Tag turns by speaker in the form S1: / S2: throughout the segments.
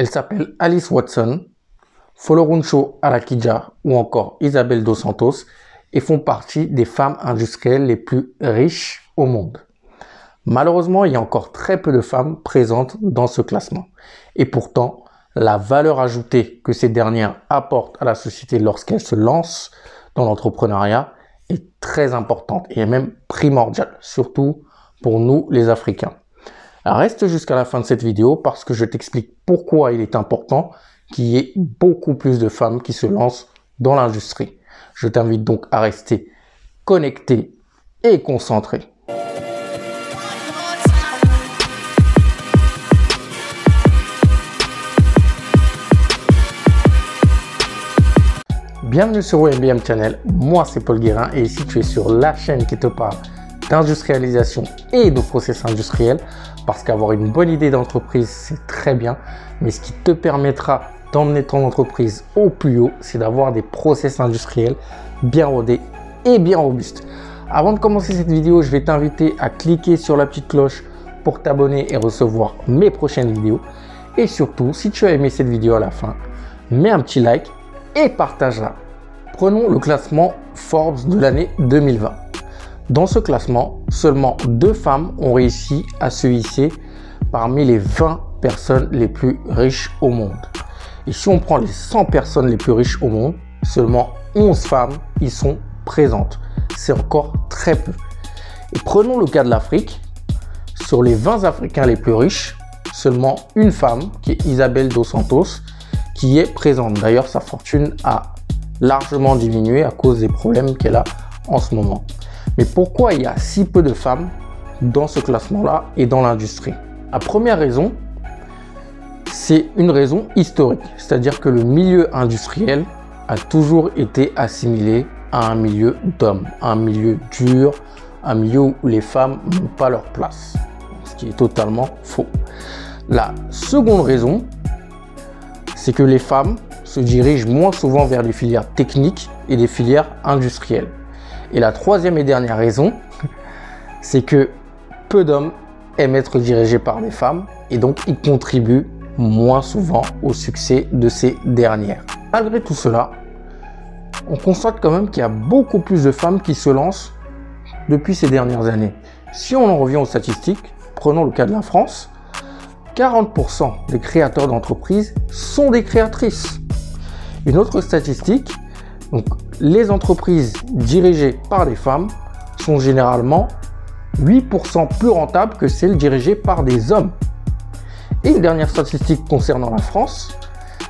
S1: Elles s'appellent Alice Watson, Folorunso Arakija ou encore Isabel dos Santos et font partie des femmes industrielles les plus riches au monde. Malheureusement, il y a encore très peu de femmes présentes dans ce classement. Et pourtant, la valeur ajoutée que ces dernières apportent à la société lorsqu'elles se lancent dans l'entrepreneuriat est très importante et même primordiale, surtout pour nous les Africains. Alors reste jusqu'à la fin de cette vidéo parce que je t'explique pourquoi il est important qu'il y ait beaucoup plus de femmes qui se lancent dans l'industrie. Je t'invite donc à rester connecté et concentré. Bienvenue sur OMBM Channel, moi c'est Paul Guérin et ici tu es sur la chaîne qui te parle d'industrialisation et de process industriels parce qu'avoir une bonne idée d'entreprise c'est très bien, mais ce qui te permettra d'emmener ton entreprise au plus haut, c'est d'avoir des process industriels bien rodés et bien robustes. Avant de commencer cette vidéo, je vais t'inviter à cliquer sur la petite cloche pour t'abonner et recevoir mes prochaines vidéos. Et surtout, si tu as aimé cette vidéo à la fin, mets un petit like et partage-la. Prenons le classement Forbes de l'année 2020. Dans ce classement, seulement 2 femmes ont réussi à se hisser parmi les 20 personnes les plus riches au monde. Et si on prend les 100 personnes les plus riches au monde, seulement 11 femmes y sont présentes. C'est encore très peu. Et prenons le cas de l'Afrique. Sur les 20 Africains les plus riches, seulement une femme, qui est Isabel dos Santos, qui est présente. D'ailleurs, sa fortune a largement diminué à cause des problèmes qu'elle a en ce moment. Mais pourquoi il y a si peu de femmes dans ce classement-là et dans l'industrie? La première raison, c'est une raison historique. C'est-à-dire que le milieu industriel a toujours été assimilé à un milieu d'hommes, un milieu dur, un milieu où les femmes n'ont pas leur place. Ce qui est totalement faux. La seconde raison, c'est que les femmes se dirigent moins souvent vers des filières techniques et des filières industrielles. Et la troisième et dernière raison, c'est que peu d'hommes aiment être dirigés par des femmes et donc ils contribuent moins souvent au succès de ces dernières. Malgré tout cela, on constate quand même qu'il y a beaucoup plus de femmes qui se lancent depuis ces dernières années. Si on en revient aux statistiques, prenons le cas de la France, 40% des créateurs d'entreprises sont des créatrices. Une autre statistique, donc les entreprises dirigées par des femmes sont généralement 8% plus rentables que celles dirigées par des hommes. Et une dernière statistique concernant la France,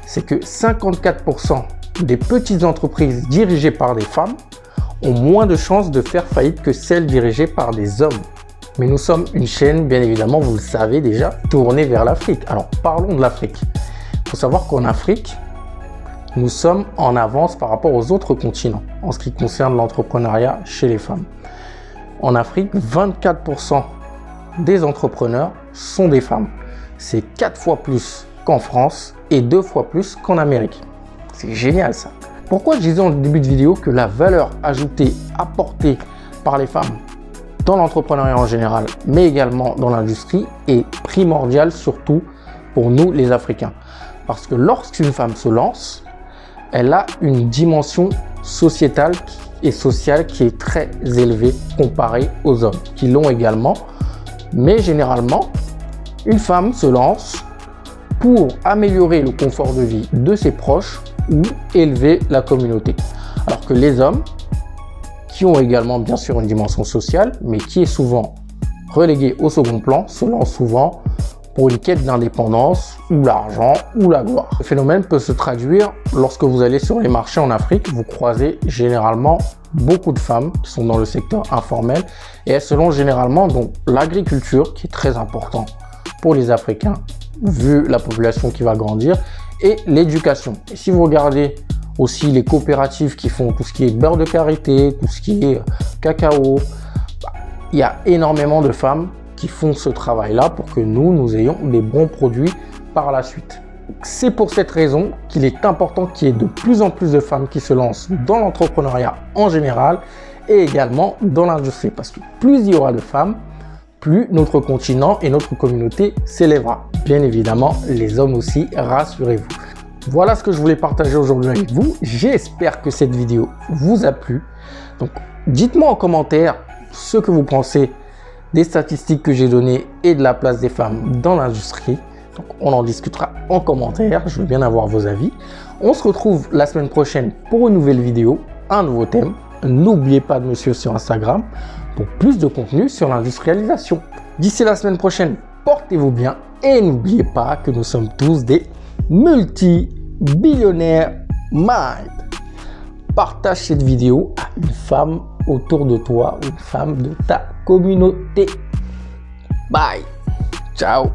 S1: c'est que 54% des petites entreprises dirigées par des femmes ont moins de chances de faire faillite que celles dirigées par des hommes. Mais nous sommes une chaîne, bien évidemment, vous le savez déjà, tournée vers l'Afrique. Alors parlons de l'Afrique. Il faut savoir qu'en Afrique, nous sommes en avance par rapport aux autres continents en ce qui concerne l'entrepreneuriat chez les femmes. En Afrique, 24% des entrepreneurs sont des femmes. C'est 4 fois plus qu'en France et 2 fois plus qu'en Amérique. C'est génial ça. Pourquoi je disais en début de vidéo que la valeur ajoutée apportée par les femmes dans l'entrepreneuriat en général, mais également dans l'industrie, est primordiale surtout pour nous les Africains. Parce que lorsqu'une femme se lance, elle a une dimension sociétale et sociale qui est très élevée comparée aux hommes, qui l'ont également. Mais généralement, une femme se lance pour améliorer le confort de vie de ses proches ou élever la communauté. Alors que les hommes, qui ont également bien sûr une dimension sociale, mais qui est souvent reléguée au second plan, se lancent souvent pour une quête d'indépendance ou l'argent ou la gloire. Ce phénomène peut se traduire lorsque vous allez sur les marchés en Afrique, vous croisez généralement beaucoup de femmes qui sont dans le secteur informel et elles se lancent généralement dans l'agriculture qui est très important pour les Africains vu la population qui va grandir et l'éducation. Et si vous regardez aussi les coopératives qui font tout ce qui est beurre de karité, tout ce qui est cacao, il y a énormément de femmes qui font ce travail-là pour que nous ayons des bons produits par la suite. C'est pour cette raison qu'il est important qu'il y ait de plus en plus de femmes qui se lancent dans l'entrepreneuriat en général et également dans l'industrie. Parce que plus il y aura de femmes, plus notre continent et notre communauté s'élèvera. Bien évidemment, les hommes aussi, rassurez-vous. Voilà ce que je voulais partager aujourd'hui avec vous. J'espère que cette vidéo vous a plu. Donc, dites-moi en commentaire ce que vous pensez des statistiques que j'ai données et de la place des femmes dans l'industrie. Donc, on en discutera en commentaire. Je veux bien avoir vos avis. On se retrouve la semaine prochaine pour une nouvelle vidéo, un nouveau thème. N'oubliez pas de me suivre sur Instagram pour plus de contenu sur l'industrialisation. D'ici la semaine prochaine, portez-vous bien et n'oubliez pas que nous sommes tous des multi-billionnaires mind. Partage cette vidéo à une femme autour de toi ou une femme de ta communauté. Bye. Ciao.